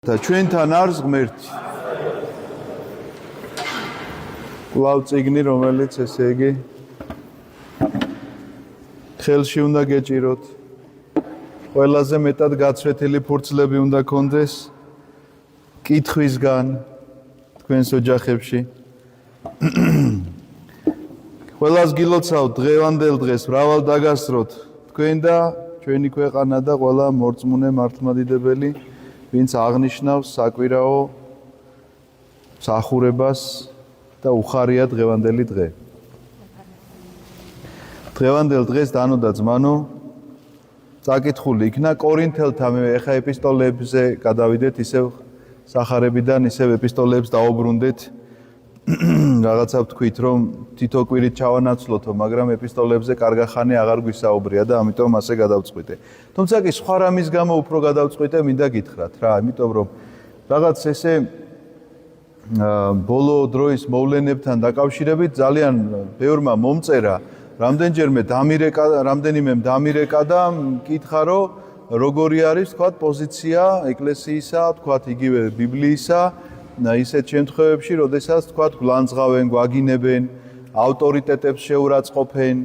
და ჩვენთან არის ღმერთი. კვლავ წიგნი, რომელიც ესე იგი ხელში უნდა გეჭიროთ. ყველაზე მეტად გაცვეთილი ფურცლები უნდა გქონდეს კითხვისგან თქვენს ოჯახებში. ყველას გილოცავთ დღევანდელ დღეს მრავალ დაგასწროთ თქვენ და ჩვენი ქვეყანა და ყველა მორწმუნე მართლმადიდებელი, ვინც აღნიშნავს საკვირაო მსახურებას და უხარია დღევანდელი დღე. დღევანდელ დღეს დანო და ძმანო წაკითხული იქნა კორინთელთა ეხა ეპისტოლებზე გადავიდეთ, ისევ სახარებიდან ისევ ეპისტოლებს დაუბრუნდეთ. რაღაცა ვთქვით, რომ თითო კვირით ჩავანაცვლოთო, მაგრამ ეპისტოლებზე კარგა ხანი აღარ გვისაუბრია და ამიტომ ასე გადავწყვიტე. თუმცა კი სხვა რამის გამო უფრო გადავწყვიტე, მინდა გითხრათ რა, იმიტომ რომ რაღაც ესე ბოლო დროის მოვლენებთან დაკავშირებით ძალიან ბევრმა მომწერა, რამდენიმე დამირეკა და მკითხა, რომ როგორი არის, თქვათ, პოზიცია ეკლესიისა, თქვათ, იგივე ბიბლიისა, ისეთ შემთხვევებში, როდესაც თქვათ, გლანძღავენ, გვაგინებენ, ავტორიტეტებს შეურაცხყოფენ.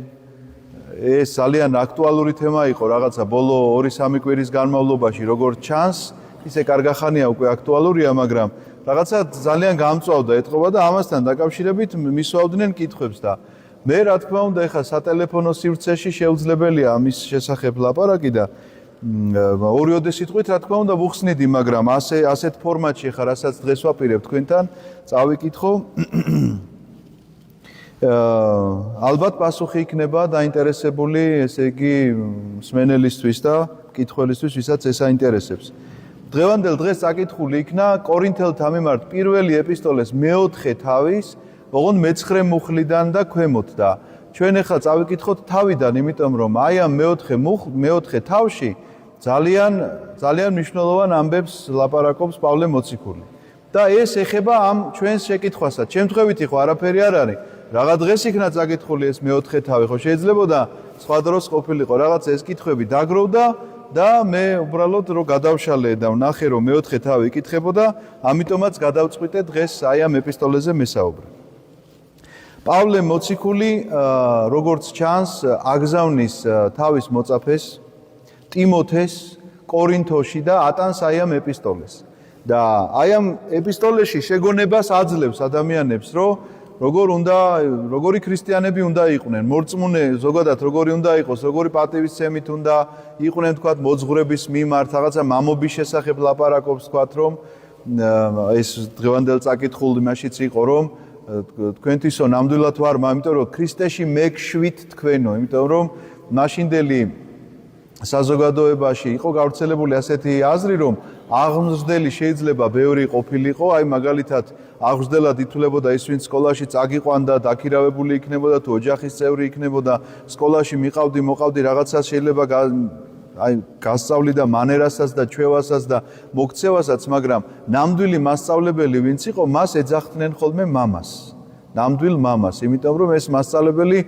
ეს ძალიან აქტუალური თემა იყო რაღაცა ბოლო 2-3 კვირის განმავლობაში, როგორც ჩანს, ისე კარგა ხანია უკვე აქტუალურია, მაგრამ რაღაცა ძალიან გამწვავდა ეთყობა და ამასთან დაკავშირებით მისვავდნენ კითხვებს და მე რა თქმა უნდა ეხა სატელეფონო სივრცეში შეუძლებელია ამის შესახებ ლაპარაკი და ორიოდე სიტყვით რა თქმა უნდა ვუხსნიდი, მაგრამ ასეთ ფორმატში ხარ, რასაც დღეს ვაპირებ თქვენთან, წავიკითხო. ალბათ პასუხი იქნება დაინტერესებული, ესე იგი, მსმენელისთვის და მკითხველისთვის, ვისაც ეს აინტერესებს. დღევანდელ დღეს წაკითხული იქნა კორინთელთა მიმართ პირველი ეპისტოლეს მეოთხე თავის, ოღონდ მე-9 მუხლიდან და ქვემოთ და ჩვენ ახლა წავიკითხოთ თავიდან, იმიტომ რომ აი ამ მეოთხე თავში ძალიან მნიშვნელოვან ამბებს ლაპარაკობს პავლე მოციქული. და ეს ეხება ამ ჩვენს შეკითხვასაც. შემთხვევითი ხო არაფერი არ არის. რაღა დღეს იქნა წაკითხული ეს მეოთხე თავი, ხო შეიძლებოდა სხვა დროს ყოფილიყო რაღაც ეს კითხვები დაგროვდა და მე უბრალოდ რომ გადავშალე და ვნახე რომ მეოთხე თავი იკითხებოდა, ამიტომაც გადავწყვიტე დღეს აი ამ ეპისტოლეზე მესაუბრე. პავლე მოციქული, როგორც ჩანს, აგზავნის თავის მოწაფეს, ტიმოთეს, კორინთოში და ატანს აი ამ ეპისტოლეს. და აი ამ ეპისტოლეში შეგონებას აძლევს ადამიანებს, რომ როგორი ქრისტიანები უნდა იყვნენ, მორწმუნე ზოგადად როგორი უნდა იყოს, როგორი პატივისცემით უნდა იყვნენ, თქვათ, მოძღვრების მიმართ, რაღაცა მამობის შესახებ ლაპარაკობს, თქვათ, რომ ეს დღევანდელ წაკითხულ იმაშიც იყო, რომ თქვენთვისო ნამდვილად ვარ, იმიტომ რომ ქრისტეში მეგშვით თქვენო, იმიტომ რომ მაშინდელი საზოგადოებაში იყო გავრცელებული ასეთი აზრი, რომ აღმზრდელი შეიძლება ბევრი ყოფილიყო, აი მაგალითად აღმზრდელად ითვლებოდა ის, ვინც სკოლაში წაგიყვანდა, დაქირავებული იქნებოდა თუ ოჯახის წევრი იქნებოდა, სკოლაში მოყავდი რაღაცას შეიძლება გასწავლი და მანერასაც და ჩვევასაც და მოქცევასაც, მაგრამ ნამდვილი მასწავლებელი ვინც იყო, მას ეძახდნენ ხოლმე მამას. ნამდვილ მამას, იმიტომ რომ ეს მასწავლებელი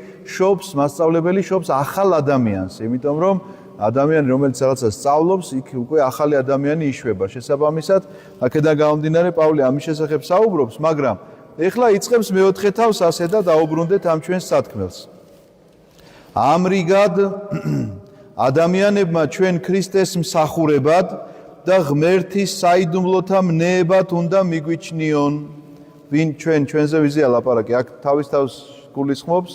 შობს ახალ ადამიანს, იმიტომ რომ ადამიანი, რომელიც რაღაცას სწავლობს, იქ უკვე ახალი ადამიანი იშვება. შესაბამისად, აქედან გამომდინარე პავლე ამის შესახებ საუბრობს, მაგრამ ეხლა იწყებს მეოთხე თავს ასე და დაუბრუნდეთ ამ ჩვენს სათქმელს. ამრიგად ადამიანებმა ჩვენ ქრისტეს მსახურებად და ღმერთის საიდუმლოთა მნეებად უნდა მიგვიჩნიონ, ვინ ჩვენზე ვიზია ლაპარაკი, აქ თავის გულისხმობს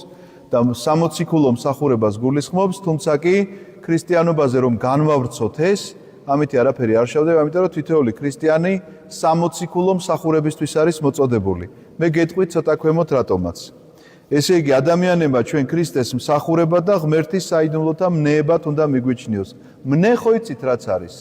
და სამოციქულო მსახურებას გულისხმობს, თუმცა კი ქრისტიანობაზე რომ განვავრცოთ ეს, ამითი არაფერი არ შევდება, ამიტომ რომ თითოეული ქრისტიანი სამოციქულო მსახურებისთვის არის მოწოდებული. მე გეტყვით ცოტა ქვემოთ რატომაც. ესე იგი, ადამიანებმა ჩვენ ქრისტეს მსახურებად და ღმერთის საიდუმლოთა მნეებად უნდა მიგვიჩნიოს. მნე ხო იცით რაც არის?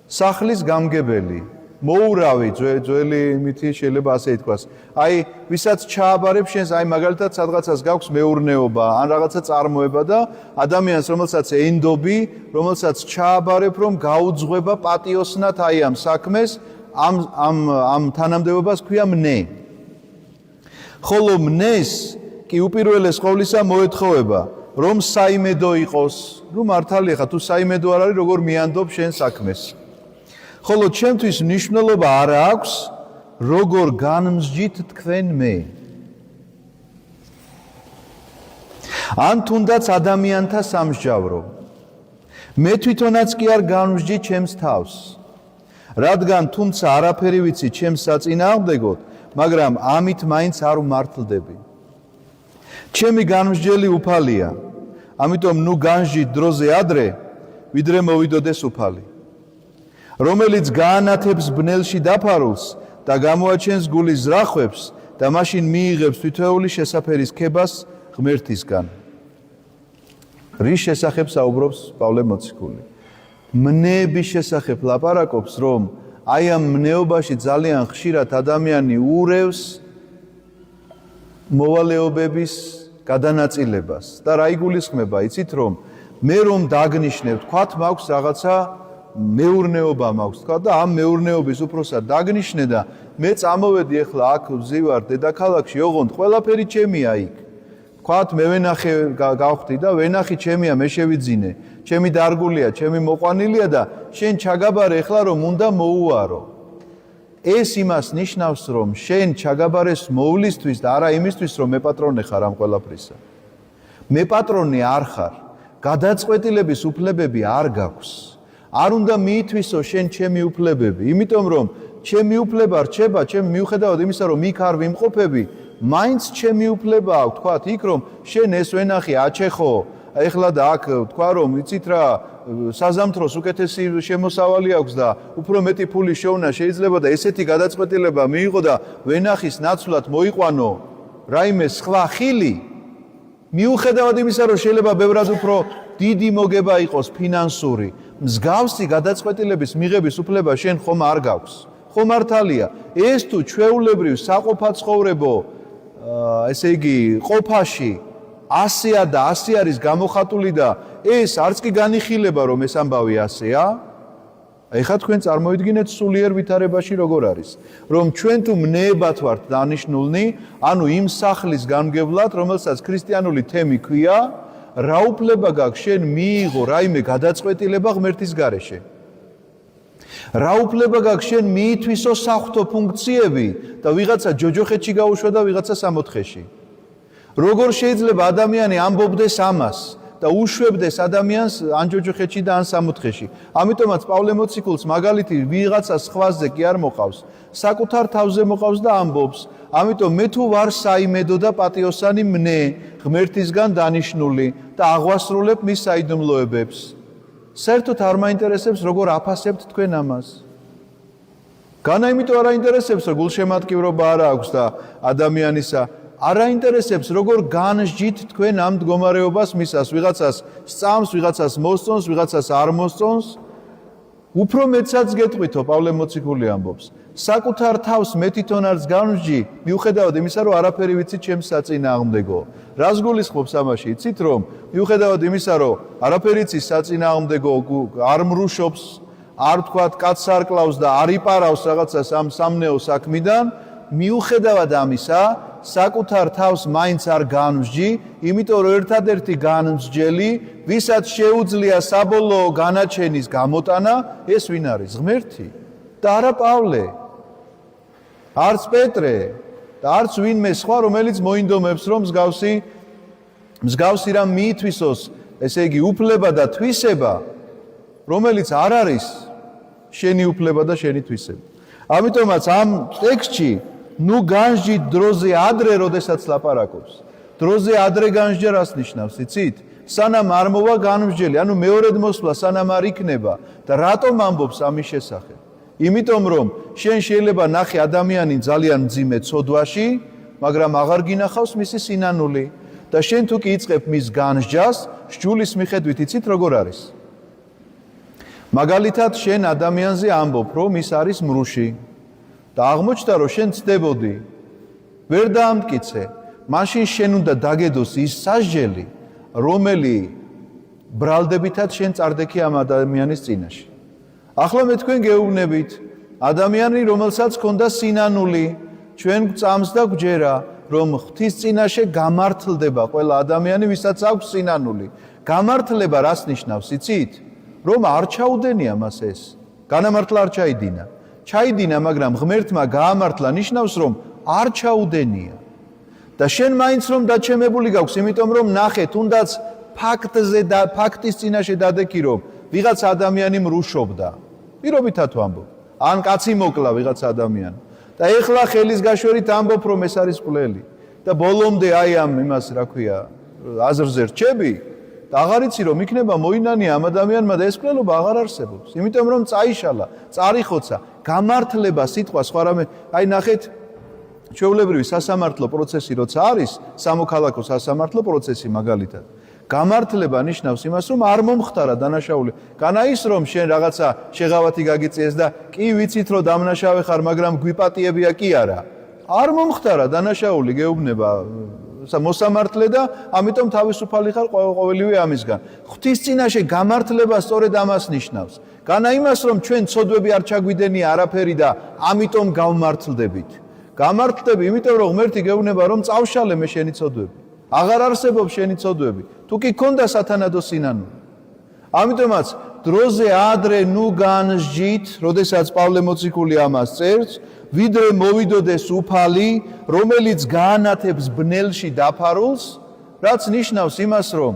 სახლის გამგებელი, მოურავი, ძველი მითი შეიძლება ასე ითქვას. აი, ვისაც ჩააბარებ შენს, აი მაგალითად სადღაცას გაქვს მეურნეობა, ან რაღაცა წარმოება და ადამიანს, რომელსაც ენდობი, რომელსაც ჩააბარებ, რომ გაუძღვება პატიოსნად აი ამ საქმეს, ამ თანამდებობას ქვია მნე. ხოლო მნეს კი უპირველეს ყოვლისა მოეთხოვება, რომ საიმედო იყოს, რომ მართალია ხა თუ საიმედო არ არის, როგორ მიანდობ შენ საქმეს. ხოლო ჩემთვის მნიშვნელობა არ აქვს, როგორ განმსჯით თქვენ მე. ან თუნდაც ადამიანთა სამსჯავრო. მე თვითონაც კი არ განმსჯი ჩემს თავს. რადგან თუმცა არაფერი ვიცი ჩემს საწინააღმდეგოდ, მაგრამ ამით მაინც არ ვმართლდები. ჩემი განმსჯელი უფალია, ამიტომ ნუ განსჯით დროზე ადრე, ვიდრე მოვიდოდეს უფალი. რომელიც გაანათებს ბნელში დაფარულს და გამოაჩენს გულის ზრახვებს და მაშინ მიიღებს თითოეული შესაფერის ქებას ღმერთისგან. რის შესახებ საუბრობს პავლე მოციქული? მნეების შესახებ ლაპარაკობს, რომ აი ამ მნეობაში ძალიან ხშირად ადამიანი ურევს მოვალეობების გადანაწილებას და რა იგულისხმება, იცით რომ მე რომ დაგნიშნებ, თქვათ მაქვს რაღაცა მეურნეობა მაქვს თქვა და ამ მეურნეობის უფროსად დაგნიშნე და მე წამოვედი ახლა აქ ვზივარ დედაქალაქში, ოღონდ ყველაფერი ჩემია იქ. თქვათ მე ვენახე გავხდი და ვენახი ჩემია, მე შევიძინე, ჩემი დარგულია, ჩემი მოყვანილია და შენ ჩაგაბარე ახლა რომ უნდა მოუარო. ეს იმას ნიშნავს, რომ შენ ჩაგაბარეს მოვლისთვის და არა იმისთვის, რომ მე პატრონე ხარ ამ ყველაფრისა. მე პატრონი არ ხარ, გადაწყვეტილების უფლებები არ გაქვს. არ უნდა მიითვისო შენ ჩემი უფლებები, იმიტომ რომ ჩემი უფლება რჩება, ჩემ მიუხედავად იმისა, რომ იქ არ ვიმყოფები, მაინც ჩემი უფლება აქვს, თქვათ იქ რომ შენ ეს ვენახი აჩეხო, ეხლა და აქ თქვა რომ იცით რა, საზამთროს უკეთესი შემოსავალი აქვს და უფრო მეტი ფული შეუნა შეიძლება და ესეთი გადაწყვეტილება მიიღო და ვენახის ნაცვლად მოიყვანო რაიმე სხვა ხილი, მიუხედავად იმისა, რომ შეიძლება ბევრად უფრო დიდი მოგება იყოს ფინანსური, მსგავსი გადაწყვეტილების მიღების უფლება შენ ხომ არ გაქვს. ხომ მართალია, ეს თუ ჩვეულებრივ საყოფაცხოვრებო, ესე იგი, ყოფაში 100-ა და 100 არის გამოხატული და ეს არც კი განიხილება, რომ ეს ამბავი 100-ა. ეხლა თქვენ წარმოიდგინეთ სულიერ ვითარებაში როგორ არის, რომ ჩვენ თუ მნეებად ვართ დანიშნულნი, ანუ იმ სახლის გამგებლად, რომელსაც ქრისტიანული თემი ქვია, რა უფლება გაქვს შენ მიიღო რაიმე გადაწყვეტილება ღმერთის გარეშე? რა უფლება გაქვს შენ მიითვისო საღვთო ფუნქციები და ვიღაცა ჯოჯოხეთში გაუშვა და ვიღაცა სამოთხეში? როგორ შეიძლება ადამიანი ამბობდეს ამას და უშვებდეს ადამიანს ან ჯოჯოხეთში და ან სამოთხეში? ამიტომაც პავლე მოციქულს მაგალითი ვიღაცა სხვაზე კი არ მოყავს, საკუთარ თავზე მოყავს და ამბობს, ამიტომ მე თუ ვარ საიმედო და პატიოსანი მნე, ღმერთისგან დანიშნული და აღვასრულებ მის საიდუმლოებებს. საერთოდ არ მაინტერესებს როგორ აფასებთ თქვენ ამას. განა იმიტომ არ აინტერესებს, რომ გულშემატკივრობა არ აქვს და ადამიანისა არ აინტერესებს, როგორ განსჯით თქვენ ამ მდგომარეობას მისას, ვიღაცას სწამს, ვიღაცას მოსწონს, ვიღაცას არ მოსწონს. უფრო მეტსაც გეტყვითო, პავლე მოციქული ამბობს. საკუთარ თავს მე თვითონ არც განსჯი, მიუხედავად იმისა, რომ არაფერი ვიცი ჩემს საწინააღმდეგო. რას გულისხმობს ამაში? იცით რომ მიუხედავად იმისა, რომ არაფერი იცის საწინააღმდეგო, არ მრუშობს, არ თქვათ კაცს არ კლავს და არ იპარავს რაღაცას ამ სამნეო საქმიდან, მიუხედავად ამისა, საკუთარ თავს მაინც არ განსჯი, იმიტომ რომ ერთადერთი განსჯელი, ვისაც შეუძლია საბოლოო განაჩენის გამოტანა, ეს ვინ არის? ღმერთი და არა პავლე, არც პეტრე და არც ვინმე სხვა, რომელიც მოინდომებს, რომ მსგავსი რამ მიითვისოს, ესე იგი უფლება და თვისება, რომელიც არ არის შენი უფლება და შენი თვისება. ამიტომაც ამ ტექსტში ნუ განსჯით დროზე ადრე, როდესაც ლაპარაკობს. დროზე ადრე განსჯა რას ნიშნავს, იცით? სანამ არ მოვა განსჯელი, ანუ მეორედ მოსვლა სანამ არ იქნება და რატომ ამბობს ამის შესახებ? იმიტომ რომ შენ შეიძლება ნახე ადამიანი ძალიან მძიმე ცოდვაში, მაგრამ აღარ გინახავს მისი სინანული და შენ თუ კი იწყებ მის განსჯას, სჯულის მიხედვით იცით როგორ არის? მაგალითად შენ ადამიანზე ამბობ, რომ ის არის მრუში. და აღმოჩნდა, რომ შენ ცდებოდი, ვერ დაამტკიცე, მაშინ შენ უნდა დაგედოს ის სასჯელი, რომელი ბრალდებითაც შენ წარდექი ამ ადამიანის წინაშე. ახლა მე თქვენ გეუბნებით, ადამიანი, რომელსაც ჰქონდა სინანული, ჩვენ გვწამს და გვჯერა, რომ ღვთის წინაშე გამართლდება ყველა ადამიანი, ვისაც აქვს სინანული. გამართლება რას ნიშნავს, იცით? რომ არ ჩაუდენია მას ეს. განამართლა არ ჩაიდინა. ჩაიდინა, მაგრამ ღმერთმა გაამართლა ნიშნავს, რომ არ ჩაუდენია. და შენ მაინც რომ დაჩემებული გაქვს, იმიტომ რომ ნახე, თუნდაც ფაქტის წინაშე დადექი, რომ ვიღაც ადამიანი მრუშობდა. პირობითად ვამბობ. ან კაცი მოკლა ვიღაც ადამიანი. და ეხლა ხელის გაშვერით ამბობ, რომ ეს არის მკვლელი. და ბოლომდე აი ამ იმას, რა ქვია, აზრზე რჩები და აღარ იცი რომ იქნება მოინანია ამ ადამიანმა და ეს მკვლელობა აღარ არსებობს. იმიტომ რომ წაიშალა, წარიხოცა, გამართლება სიტყვა სხვა რამე, აი ნახეთ ჩვეულებრივი სასამართლო პროცესი როცა არის, სამოქალაქო სასამართლო პროცესი მაგალითად. გამართლება ნიშნავს იმას, რომ არ მომხდარა დანაშაული. განა ის რომ შენ რაღაცა შეღავათი გაგიწიეს და კი ვიცით რომ დამნაშავე ხარ, მაგრამ გვიპატიებია კი არა. არ მომხდარა დანაშაული გეუბნება მოსამართლე და ამიტომ თავისუფალი ხარ ყოველივე ამისგან. ღვთის წინაშე გამართლება სწორედ ამას ნიშნავს. განა იმას რომ ჩვენ ცოდვები არ ჩაგვიდენია არაფერი და ამიტომ გავმართლდებით. გამართლდები, იმიტომ რომ ღმერთი გეუბნება რომ წავშალე მე შენი ცოდვები. აღარ არსებობს შენი ცოდვები. თუ კი ქონდა სათანადო სინანული. ამიტომაც დროზე ადრე ნუ განსჯით, როდესაც პავლე მოციქული ამას წერს, ვიდრე მოვიდოდეს უფალი, რომელიც გაანათებს ბნელში დაფარულს, რაც ნიშნავს იმას, რომ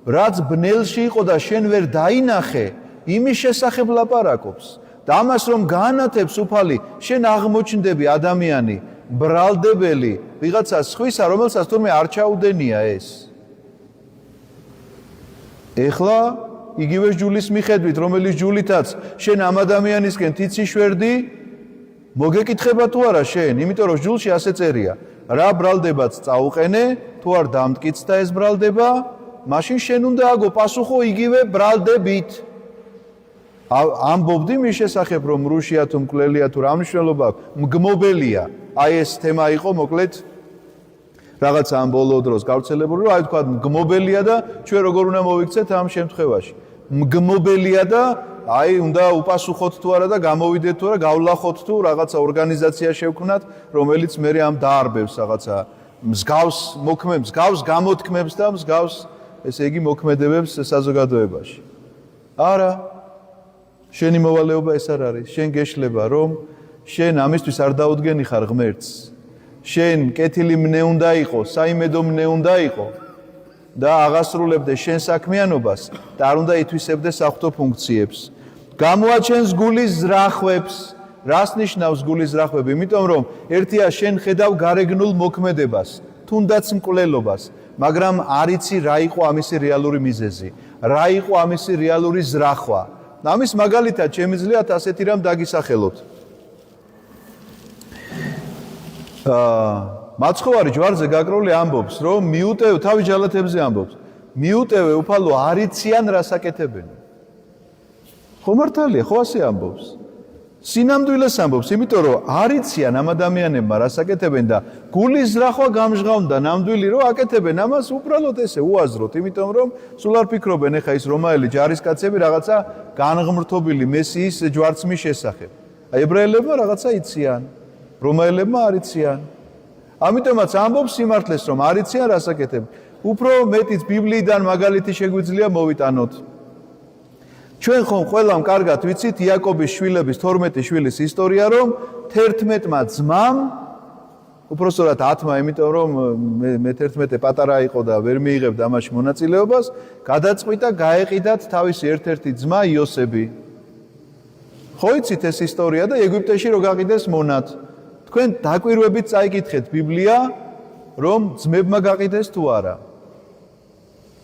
რაც ბნელში იყო და შენ ვერ დაინახე, იმის შესახებ ლაპარაკობს. და ამას რომ გაანათებს უფალი, შენ აღმოჩნდები ადამიანი, ბრალდებელი, ვიღაცა სხვისა, რომელსაც თურმე არ ჩაუდენია ეს. ეხლა იგივე ჯულის მიხედვით, რომელიც ჯულითაც შენ ამ ადამიანისკენ თიციშვერდი, მოგეკითხება თუ არა შენ, იმიტომ რომ ჯულში ასე წერია, რა ბრალდებაც წაუყენე, თუ არ დამტკიცდა ეს ბრალდება, მაშინ შენ უნდა აგო პასუხო იგივე ბრალდებით. ამბობდი მის შესახებ, რომ მრუშია თუ მკვლელია თუ რა მნიშვნელობა აქვს, მგმობელია. აი ეს თემა იყო მოკლედ რაღაც ამ ბოლო დროს გავრცელებული, რომ აი თქვა მგმობელია და ჩვენ როგორ უნდა მოვიქცეთ ამ შემთხვევაში. მგმობელია და აი უნდა უპასუხოთ თუ არა და გამოვიდეთ თუ არა, გავლახოთ თუ რაღაცა ორგანიზაცია შევქმნათ, რომელიც მე ამ დაარბევს რაღაცა მსგავს მოქმედებს, მსგავს გამოთქმებს და მსგავს ესე იგი მოქმედებებს საზოგადოებაში. არა, შენი მოვალეობა ეს არ არის. შენ გეშლება რომ შენ ამისთვის არ დაუდგენი ხარ ღმერთს. შენ კეთილი მნე უნდა იყო, საიმედო მნე უნდა იყო და აღასრულებდე შენ საქმიანობას და არ უნდა ითვისებდე საღვთო ფუნქციებს. გამოაჩენს გულის ზრახვებს. რას ნიშნავს გულის ზრახვები? იმიტომ რომ ერთია შენ ხედავ გარეგნულ მოქმედებას, თუნდაც მკვლელობას, მაგრამ არ იცი რა იყო ამისი რეალური მიზეზი, რა იყო ამისი რეალური ზრახვა. ამის მაგალითად შემიძლიათ ასეთი რამ დაგისახელოთ. მაცხოვარი ჯვარზე გაკრული ამბობს, რომ მიუტევ თავის ჯალათებზე ამბობს. მიუტევე უფალო არ იციან რა საკეთებენ. ხო მართალია, ხო ასე ამბობს. სინამდვილეს ამბობს, იმიტომ რომ არ იციან ამ ადამიანებმა რა საკეთებენ და გულის ზრახვა გამჟღავნდა ნამდვილი რომ აკეთებენ ამას უბრალოდ ესე უაზროთ, იმიტომ რომ სულ არ ფიქრობენ ეხა ის რომაელი ჯარისკაცები რაღაცა განღმრთობილი მესიის ჯვარცმის შესახებ. აი ებრაელებმა რაღაცა იციან, რომაელებმა არ იციან. ამიტომაც ამბობს სიმართლეს რომ არ იციან რა საკეთებენ. უფრო მეტიც ბიბლიიდან მაგალითი შეგვიძლია მოვიტანოთ. ჩვენ ხომ ყველამ კარგად ვიცით იაკობის შვილების 12 შვილის ისტორია, რომ 11-მა ძმამ, უпростоრად 10-მა, იმიტომ რომ მე 11 პატარა იყო და ვერ მიიღებდა ამაში მონაწილეობას, გადაწყვიტა გაეყიდათ თავისი ერთ-ერთი ძმა იოსები. ხო იცით ეს ისტორია და ეგვიპტეში რო გაყიდეს მონად. თქვენ დაკვირვებით წაიკითხეთ ბიბლია, რომ ძმებმა გაყიდეს თუ არა.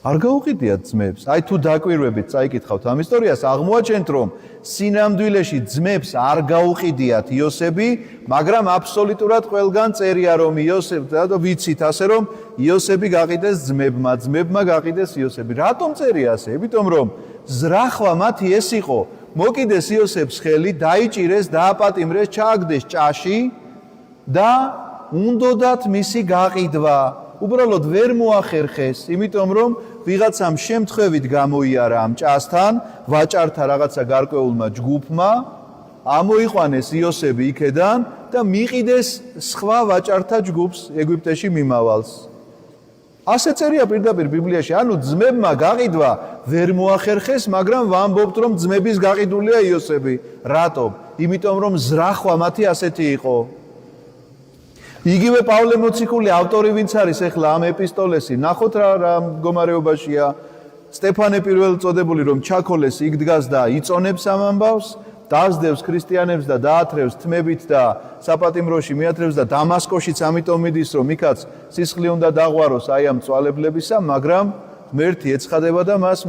არ გაუყიდიათ ძმებს. აი თუ დაკვირვებით წაიკითხავთ ამ ისტორიას, აღმოაჩენთ რომ სინამდვილეში ძმებს არ გაუყიდიათ იოსები, მაგრამ აბსოლუტურად ყველგან წერია რომ იოსებ და ვიცით ასე რომ იოსები გაყიდეს ძმებმა, ძმებმა გაყიდეს იოსები. რატომ წერია ასე? იმიტომ რომ ზრახვა მათი ეს იყო, მოკიდეს იოსებს ხელი, დაიჭირეს, დააპატიმრეს, ჩააგდეს ჭაში და უნდოდათ მისი გაყიდვა. უბრალოდ ვერ მოახერხეს, იმიტომ რომ ვიღაცამ შემთხვევით გამოიარა ამ ჭასთან, ვაჭართა რაღაცა გარკვეულმა ჯგუფმა, ამოიყვანეს იოსები იქედან და მიყიდეს სხვა ვაჭართა ჯგუფს ეგვიპტეში მიმავალს. ასე წერია პირდაპირ ბიბლიაში, ანუ ძმებმა გაყიდვა ვერ მოახერხეს, მაგრამ ვამბობთ, რომ ძმების გაყიდულია იოსები. რატომ? იმიტომ რომ ზრახვა მათი ასეთი იყო. იგივე პავლე მოციქული ავტორი ვინც არის ახლა ამ ეპისტოლესი, ნახოთ რა მდგომარეობაშია. სტეფანე პირველი წოდებული რომ ჩაქოლეს, იქ დგას და იწონებს ამ ამბავს, დაასდევს ქრისტიანებს და დაათრევს თმებით და საპატიმროში მიათრევს და დამასკოშიც ამიტომ მიდის, რომ იქაც სისხლი უნდა დაღვაროს აი ამ წვალებლებისა, მაგრამ ღმერთი ეცხადება და მას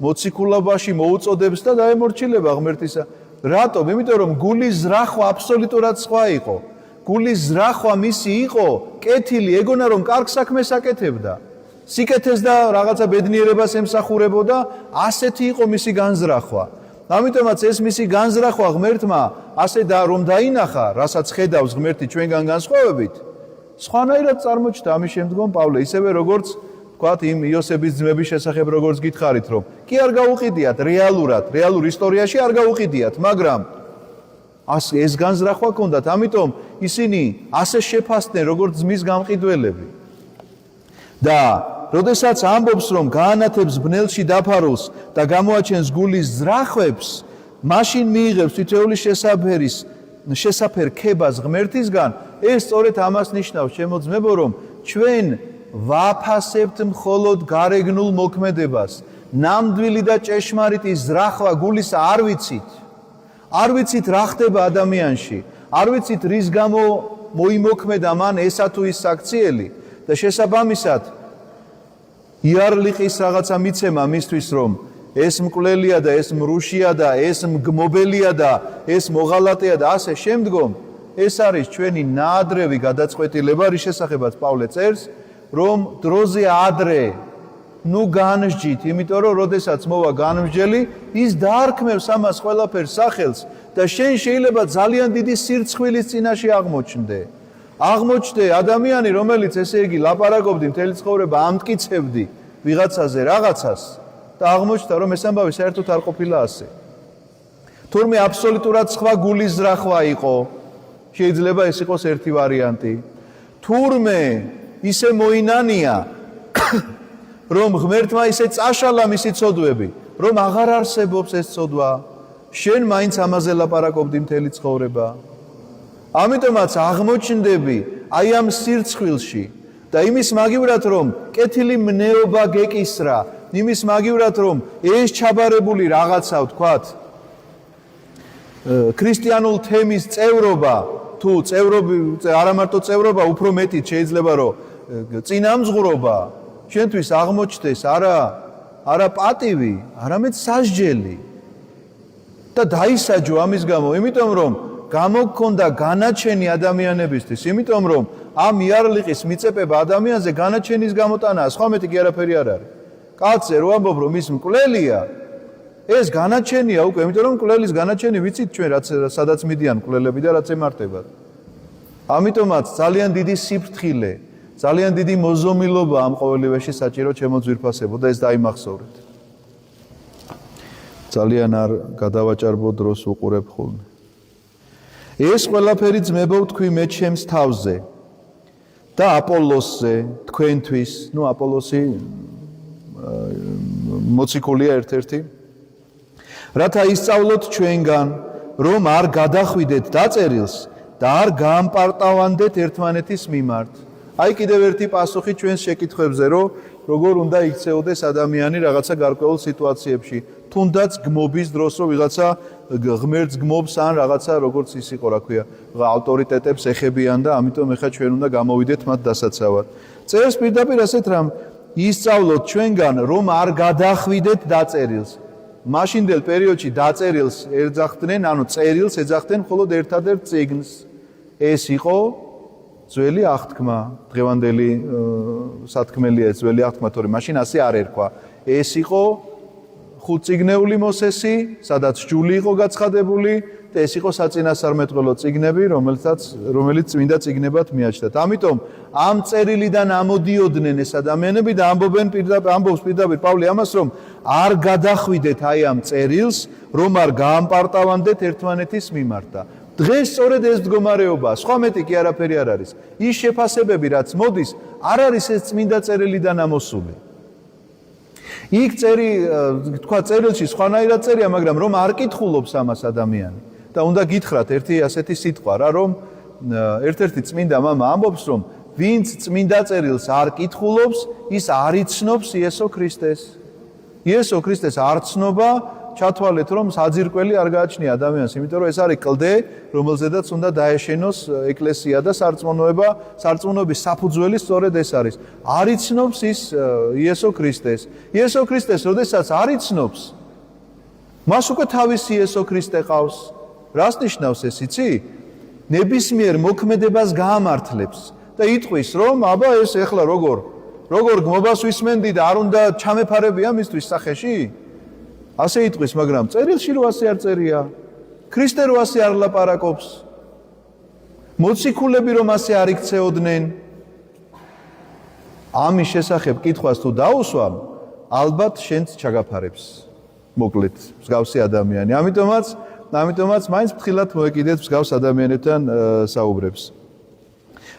მოციქულობაში მოუწოდებს და დაემორჩილება ღმერთისა. რატომ? იმიტომ რომ გულის ზრახვა აბსოლუტურად სხვა იყო. გულის ზრახვა მისი იყო კეთილი, ეგონა რომ კარგ საქმეს აკეთებდა. სიკეთეს და რაღაცა ბედნიერებას ემსახურებოდა, ასეთი იყო მისი განზრახვა. ამიტომაც ეს მისი განზრახვა ღმერთმა ასე რომ დაინახა, რასაც ხედავს ღმერთი ჩვენგან განსხვავებით, სხვანაირად წარმოჩნდა ამის შემდგომ პავლე, ისევე როგორც ვთქვათ იმ იოსების ძმების შესახებ როგორც გითხარით, რომ კი არ გაუყიდიათ რეალურ ისტორიაში არ გაუყიდიათ, მაგრამ ეს განზრახვა ჰქონდათ, ამიტომ ისინი ასე შეფასდნენ როგორც ძმის გამყიდველები. და როდესაც ამბობს, რომ გაანათებს ბნელში დაფარულს და გამოაჩენს გულის ზრახვებს, მაშინ მიიღებს თითოეული შესაფერ ქებას ღმერთისგან, ეს სწორედ ამას ნიშნავს, ჩემო ძმებო, რომ ჩვენ ვაფასებთ მხოლოდ გარეგნულ მოქმედებას, ნამდვილი და ჭეშმარიტი ზრახვა გულისა არ ვიცით. არ ვიცით რა ხდება ადამიანში, არ ვიცით რის გამო მოიმოქმედა მან ესა თუ ის საქციელი და შესაბამისად იარლიყის რაღაცა მიცემა მისთვის, რომ ეს მკვლელია და ეს მრუშია და ეს მგმობელია და ეს მოღალატეა და ასე შემდგომ, ეს არის ჩვენი ნაადრევი გადაწყვეტილება, რის შესახებაც პავლე წერს, რომ დროზე ადრე განსჯით, იმიტომ რომ როდესაც მოვა განმსჯელი, ის დაარქმევს ამას ყველაფერს სახელს და შენ შეიძლება ძალიან დიდი სირცხვილის წინაშე აღმოჩნდე ადამიანი, რომელიც ესე იგი ლაპარაკობდი მთელი ცხოვრება, ამტკიცებდი ვიღაცაზე რაღაცას და აღმოჩნდა, რომ ეს ამბავი საერთოდ არ ყოფილა ასე. თურმე აბსოლუტურად სხვა გულის ზრახვა იყო, შეიძლება ეს იყოს ერთი ვარიანტი. თურმე ისე მოინანია, რომ ღმერთმა ისე წაშალა მისი ცოდვები, რომ აღარ არსებობს ეს ცოდვა, შენ მაინც ამაზე ლაპარაკობდი მთელი ცხოვრება. ამიტომაც აღმოჩნდები აი ამ სირცხვილში და იმის მაგივრად, რომ კეთილი მნეობა გეკისრა, იმის მაგივრად, რომ ეს ჩაბარებული რაღაცა, ვთქვათ, ქრისტიანულ თემის წევრობა, თუ არა მარტო წევრობა, უფრო მეტიც შეიძლება, რომ წინამძღვრობა შენთვის აღმოჩნდეს არა პატივი, არამედ სასჯელი და დაისაჯო ამის გამო, იმიტომ რომ გამოგქონდა განაჩენი ადამიანებისთვის, იმიტომ რომ ამ იარლიყის მიწებება ადამიანზე განაჩენის გამოტანაა, სხვა მეტი კი არაფერი არ არის. კაცზე რო ამბობ, რომ ის მკვლელია, ეს განაჩენია უკვე, იმიტომ რომ მკვლელის განაჩენი ვიცით ჩვენ, სადაც მიდიან მკვლელები და რაც ემართებათ. ამიტომაც ძალიან დიდი სიფრთხილე, ძალიან დიდი მოზომილობა ამ ყოველივეში საჭირო ჩემო ძვირფასებო და ეს დაიმახსოვრეთ. ძალიან არ გადავაჭარბო დროს უყურებ ხოლმე. ეს ყველაფერი ძმებო თქვი მე ჩემს თავზე და აპოლოსზე თქვენთვის, აპოლოსი მოციქულია ერთ-ერთი, რათა ისწავლოთ ჩვენგან, რომ არ გადახვიდეთ დაწერილს და არ გაამპარტავანდეთ ერთმანეთის მიმართ. აი კიდევ ერთი პასუხი ჩვენს შეკითხვებზე, რომ როგორ უნდა იქცეოდეს ადამიანი რაღაცა გარკვეულ სიტუაციებში, თუნდაც გმობის დროს, რომ ვიღაცა ღმერთს გმობს ან რაღაცა როგორც ის იყო, რა ქვია, ავტორიტეტებს ეხებიან და ამიტომ ეხა ჩვენ უნდა გამოვიდეთ მათ დასაცავად. წერს პირდაპირ ასეთ რამ, ისწავლოთ ჩვენგან, რომ არ გადახვიდეთ დაწერილს. მაშინდელ პერიოდში დაწერილს ეძახდნენ, ანუ წერილს ეძახდნენ მხოლოდ ერთადერთ წიგნს. ეს იყო ძველი აღთქმა, დღევანდელი სათქმელია ეს ძველი აღთქმა, თორემ მაშინ ასე არ ერქვა. ეს იყო ხუთწიგნეული მოსესი, სადაც ჯული იყო გაცხადებული და ეს იყო საწინასწარმეტყველო წიგნები, რომელიც წმინდა წიგნებად მიაჩნდათ. ამიტომ ამ წერილიდან ამოდიოდნენ ეს ადამიანები და ამბობს პირდაპირ პავლე ამას, რომ არ გადახვიდეთ აი ამ წერილს, რომ არ გაამპარტავანდეთ ერთმანეთის მიმართ. დღეს სწორედ ეს მდგომარეობაა, სხვა მეტი კი არაფერი არ არის. ის შეფასებები, რაც მოდის, არ არის ეს წმინდა წერილიდან ამოსული. იქ თქვა წერილში სხვანაირად წერია, მაგრამ რომ არ კითხულობს ამას ადამიანი. და უნდა გითხრათ ერთი ასეთი სიტყვა რა, რომ ერთ-ერთი წმინდა მამა ამბობს, რომ ვინც წმინდა წერილს არ კითხულობს, ის არ იცნობს იესო ქრისტეს. იესო ქრისტეს არ ცნობა, ჩათვალეთ, რომ საძირკველი არ გააჩნია ადამიანს, იმიტომ რომ ეს არის კლდე, რომელზედაც უნდა დაეშენოს ეკლესია და სარწმუნოება, სარწმუნოების საფუძველი სწორედ ეს არის. არ იცნობს ის იესო ქრისტეს. იესო ქრისტეს, როდესაც არ იცნობს, მას უკვე თავისი იესო ქრისტე ყავს. რას ნიშნავს ეს, იცი? ნებისმიერ მოქმედებას გაამართლებს და იტყვის, რომ აბა ეს ეხლა როგორ გმობას ვისმენდი და არ უნდა ჩამეფარებია მისთვის სახეში? ასე იტყვის, მაგრამ წერილში რო ასე არ წერია. ქრისტე რო ასე არ ლაპარაკობს. მოციქულები რომ ასე არ იქცეოდნენ. ამის შესახებ კითხვას თუ დაუსვამ, ალბათ შენც ჩაგაფარებს. მოკლედ, მსგავსი ადამიანი. ამიტომაც მაინც ფრთხილად მოეკიდეთ მსგავს ადამიანებთან საუბრებს.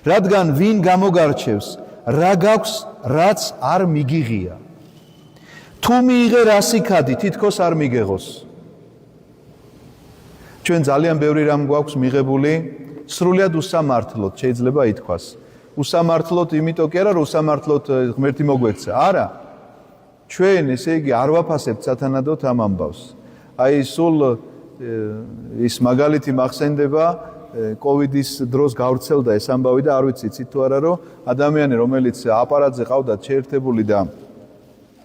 რადგან ვინ გამოგარჩევს, რა გაქვს, რაც არ მიგიღია. თუ მიიღე რასიქადი, თითქოს არ მიგეღოს. ჩვენ ძალიან ბევრი რამ გვაქვს მიღებული, სრულად უსამართლოდ შეიძლება ითქვას. უსამართლოდ იმიტომ კი არა, რომ უსამართლოდ ღმერთი მოგვექცა. არა. ჩვენ ესე იგი არ ვაფასებთ სათანადოდ ამ ამბავს. აი სულ ის მაგალითი მახსენდება, კოვიდის დროს გავრცელდა ეს ამბავი და არ ვიცი იცით თუ არა, რომ ადამიანი რომელიც აპარატზე ყავდათ შეერთებული და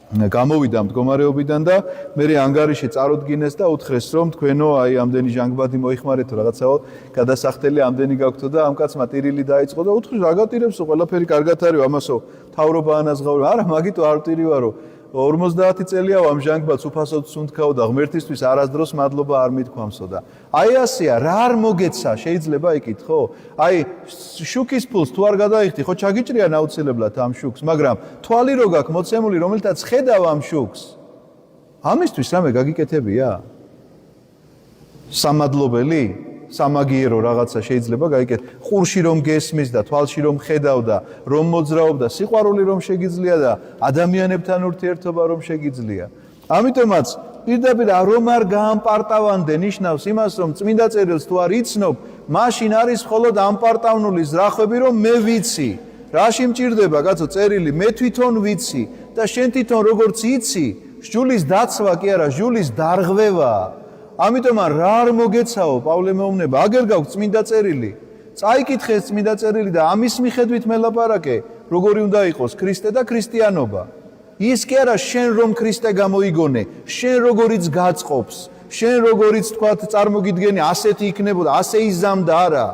გამოვიდა მდგომარეობიდან და მე ანგარიში წარუდგინეს და უთხრეს, რომ თქვენო აი ამდენი ჟანგბადი მოიხმარეთო რაღაცაო გადასახდელი ამდენი გაქვთო და ამ კაცმა ტირილი დაიწყო და უთხრეს რა გატირებსო, ყველაფერი კარგად არის, ამასო თავრობა ანაზღაურა. არა, მაგიტო არ ტირივარო. 50 წელია ამ ჟანგბადს უფასოდ სუნთქაო და ღმერთისთვის არასდროს მადლობა არ მithქვამსო და აი ასეა, რა არ მოგეცა, შეიძლება იკითხო? აი შუქის ფულს თუ არ გადაიხდი, ხო ჩაგიჭრიან აუცილებლად ამ შუქს, მაგრამ თვალი რო გაქვს მოცემული, რომელთაც ხედავ ამ შუქს, ამისთვის რამე გაგიკეთებია? სამადლობელი? სამაგიერო რაღაცა შეიძლება გაიგეთ. ყურში რომ გესმის და თვალში რომ ხედავ და რომ მოძრაობ და სიყვარული რომ შეგიძლია და ადამიანებთან ურთიერთობა რომ შეგიძლია. ამიტომაც პირდაპირ რომ არ გაამპარტავანდე ნიშნავს იმას, რომ წმინდა წერილს თუ არ იცნობ, მაშინ არის მხოლოდ ამპარტავნული ზრახვები, რომ მე ვიცი. რაში მჭირდება, კაცო, წერილი, მე თვითონ ვიცი და შენ თვითონ როგორც იცი, ჟულის დაცვა კი არა, ჟულის დარღვევაა. ამიტომ რა არ მოგეცაო, პავლე მეუბნება, აგერ გაქვს წმინდა წერილი. წაიკითხე წმინდა წერილი და ამის მიხედვით მელაპარაკე, როგორი უნდა იყოს ქრისტე და ქრისტიანობა. ის კი არა შენ რომ ქრისტე გამოიგონე, შენ როგორიც გაწყობს, შენ როგორიც თქვათ წარმოგიდგენი, ასეთი იქნებოდა, ასე იზამდა არა.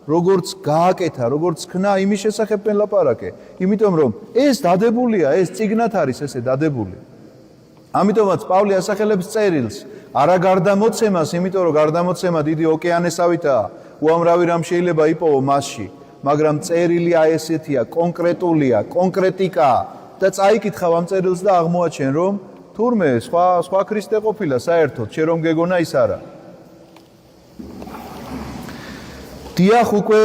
როგორც გააკეთა, როგორც ქნა, იმის შესახებ მელაპარაკე. იმიტომ რომ ეს დადებულია, ეს წიგნად არის ესე დადებული. ამიტომაც პავლე ასახელებს წერილს, არა გარდამოცემას, იმიტომ რომ გარდამოცემა დიდი ოკეანესავითაა, უამრავი რამ შეიძლება იპოვო მასში, მაგრამ წერილი აი ესეთია, კონკრეტულია, კონკრეტიკაა და წაიკითხავ ამ წერილს და აღმოაჩენ, რომ თურმე სხვა ქრისტე ყოფილა საერთოდ, შენ რომ გეგონა ის არა. დიახ, უკვე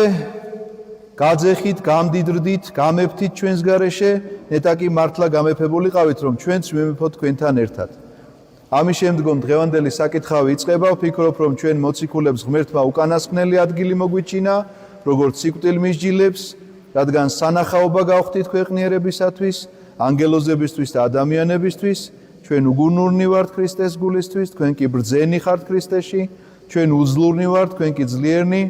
გაძეხით, გამდიდრდით, გამეფთით ჩვენს გარეშე, ნეტაკი მართლა გამეფებულიყავით, რომ ჩვენც ვიმეფოთ თქვენთან ერთად. ამის შემდგომ დღევანდელი საკითხავი იწყება, ვფიქრობ, რომ ჩვენ მოციქულებს ღმერთმა უკანასკნელი ადგილი მოგვიჩინა, როგორც სიკვდილ მისჯილებს, რადგან სანახაობა გავხდით ქვეყნიერებისათვის, ანგელოზებისთვის და ადამიანებისთვის, ჩვენ უგუნურნი ვართ ქრისტეს გულისთვის, თქვენ კი ბრძენი ხართ ქრისტეში, ჩვენ უძლურნი ვართ, თქვენ კი ძლიერნი,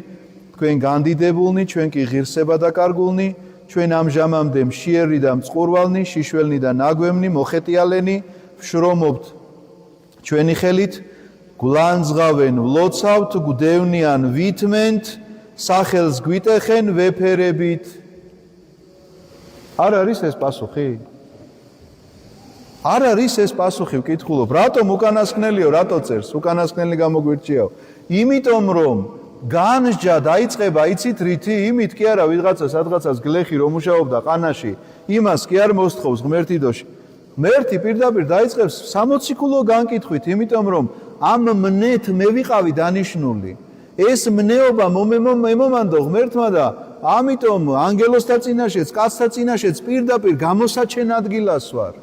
თქვენ განდიდებულნი, ჩვენ კი ღირსება და კარგულნი, ჩვენ ამჟამამდე მშიერი და მწყურვალნი, შიშველნი და ნაგვემნი, მოხეტიალენი, ვშრომობთ ჩვენი ხელით, გლანძღავენ, ვლოცავთ, გვდევნიან, ვითმენთ, სახელს გვიტეხენ, ვეფერებით. არ არის ეს პასუხი? არ არის ეს პასუხი, ვკითხულობ, რატომ უკანასკნელიო, რატო წერს, უკანასკნელი გამოგვირჩიაო? იმიტომ რომ განსჯა დაიწყება, იცით რითი? იმით კი არა, ვიღაცა სადღაცას გლეხი რომ მუშაობდა ყანაში, იმას კი არ მოსთხოვს ღმერთი დოში. ღმერთი პირდაპირ დაიწყებს სამოციქულო განკითხვით, იმიტომ რომ ამ მნეთ მე ვიყავი დანიშნული. ეს მნეობა მომემანდო ღმერთმა და ამიტომ ანგელოსთა წინაშეც, კაცთა წინაშეც პირდაპირ გამოსაჩენ ადგილას ვარ.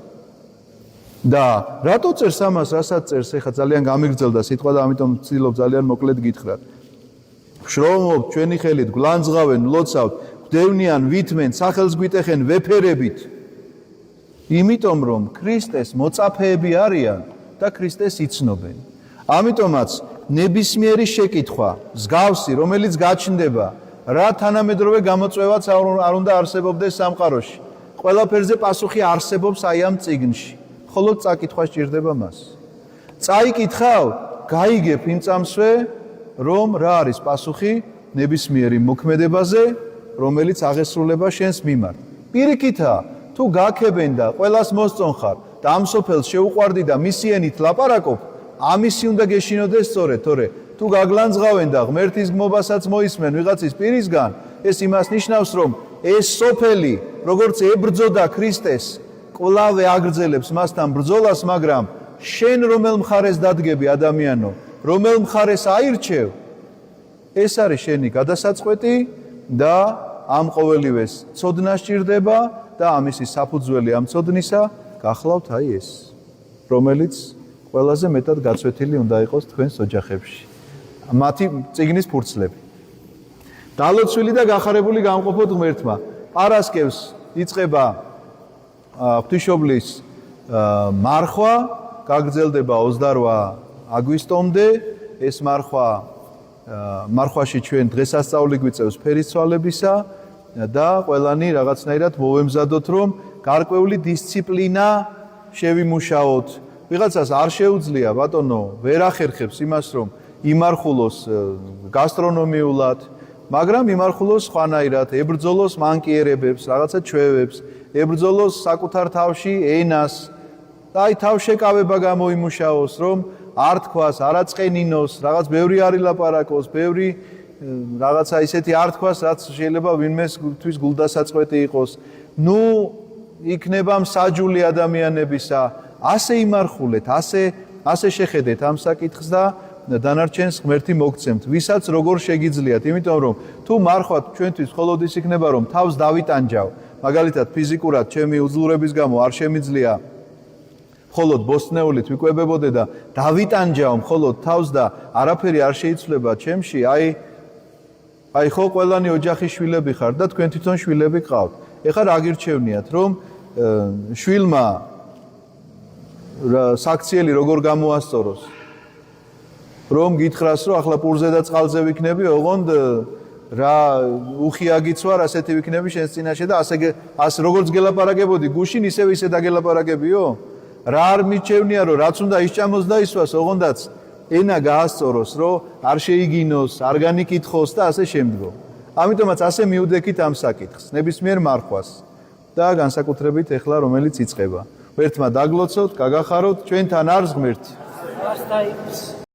და რატო წერს ამას, რასაც წერს, ეხლა ძალიან გამიგრძელდა სიტყვა და ამიტომ ვცდილობ ძალიან მოკლედ გითხრათ. შრომობთ ჩვენი ხელით, გლანძღავენ, ლოცავთ, გვდევნიან, ვითმენ, სახელს გვიტეხენ ვეფერებით. იმიტომ რომ ქრისტეს მოწაფეები არიან და ქრისტეს იცნობენ. ამიტომაც ნებისმიერი შეკითხვა, მსგავსი, რომელიც გაჩნდება, რა თანამედროვე გამოწვევაც არ უნდა არსებობდეს სამყაროში. ყველაფერზე პასუხი არსებობს აი ამ წიგნში. ხოლო წაკითხვა სჭირდება მას. წაიკითხავ, გაიგებ იმ წამსვე, რომ რა არის პასუხი ნებისმიერი მოქმედებაზე, რომელიც აღესრულება შენს მიმართ. პირიქითა, თუ გაქებენ და ყველას მოსწონხარ და ამ სოფელს შეუყვარდი და მისიენით ლაპარაკობ, ამისი უნდა გეშინოდეს სწორედ, თორე თუ გაგლანძღავენ და ღმერთის გმობასაც მოისმენ ვიღაცის პირისგან, ეს იმას ნიშნავს, რომ ეს სოფელი, როგორც ებრძოდა ქრისტეს, კვლავ აგრძელებს მასთან ბრძოლას, მაგრამ შენ რომელ მხარეს დადგები ადამიანო, რომელ მხარეს აირჩევ, ეს არის შენი გადასაწყვეტი და ამ ყოველივეს ცოდნა სჭირდება და ამისი საფუძველი ამ ცოდნისა გახლავთ აი ეს, რომელიც ყველაზე მეტად გაცვეთილი უნდა იყოს თქვენს ოჯახებში. მათი წიგნის ფურცლები. დალოცვილი და გახარებული გამყოფოთ ღმერთმა. პარასკევს იწყება ღვთისმშობლის მარხვა, გაგრძელდება 28 აგვისტომდე. ეს მარხვაში ჩვენ დღესასწაული გვიწევს ფერისცვალებისა და ყველანი რაღაცნაირად მოვემზადოთ, რომ გარკვეული დისციპლინა შევიმუშაოთ. ვიღაცას არ შეუძლია ბატონო, ვერ ახერხებს იმას, რომ იმარხულოს გასტრონომიულად, მაგრამ იმარხულოს სხვანაირად, ებრძოლოს მანკიერებებს, რაღაცა ჩვევებს, ებრძოლოს საკუთარ თავში ენას და აი თავშეკავება გამოიმუშაოს, რომ არ თქვას, არ აწყენინოს, რაღაც ბევრი არ ილაპარაკოს, ბევრი რაღაცა ისეთი არ თქვას, რაც შეიძლება ვინმესთვის გულდასაწყვეტი იყოს. ნუ იქნება მსაჯული ადამიანებისა, ასე იმარხულეთ, ასე შეხედეთ ამ საკითხს და დანარჩენს ღმერთი მოგცემთ, ვისაც როგორ შეგიძლიათ, იმიტომ რომ თუ მარხვათ ჩვენთვის მხოლოდ ის იქნება, რომ თავს დავიტანჯავ, მაგალითად ფიზიკურად ჩემი უძლურების გამო არ შემიძლია მხოლოდ ბოსტნეულით ვიკვებებოდე და დავიტანჯავ მხოლოდ თავს და არაფერი არ შეიცვლება ჩემში, აი ხო ყველანი ოჯახის შვილები ხართ და თქვენ თვითონ შვილები გყავთ. ეხლა რა გირჩევნიათ, რომ შვილმა საქციელი როგორ გამოასწოროს? რომ გითხრას, რომ ახლა პურზე და წყალზე ვიქნები, ოღონდ რა უხია გიცვარ, ასეთი ვიქნები შენს წინაშე და ასე როგორც გელაპარაკებოდი გუშინ, ისე დაგელაპარაკებიო? რა არ მიჩევნია, რომ რაც უნდა ისჭამოს და ისვას, ოღონდაც ენა გაასწოროს, რომ არ შეიგინოს, არ განიკითხოს და ასე შემდგომ. ამიტომაც ასე მიუდექით ამ საკითხს, ნებისმიერ მარხვას და განსაკუთრებით ეხლა რომელიც იწყება. ერთმა დაგლოცოთ, გაგახაროთ, ჩვენთან არის ღმერთი.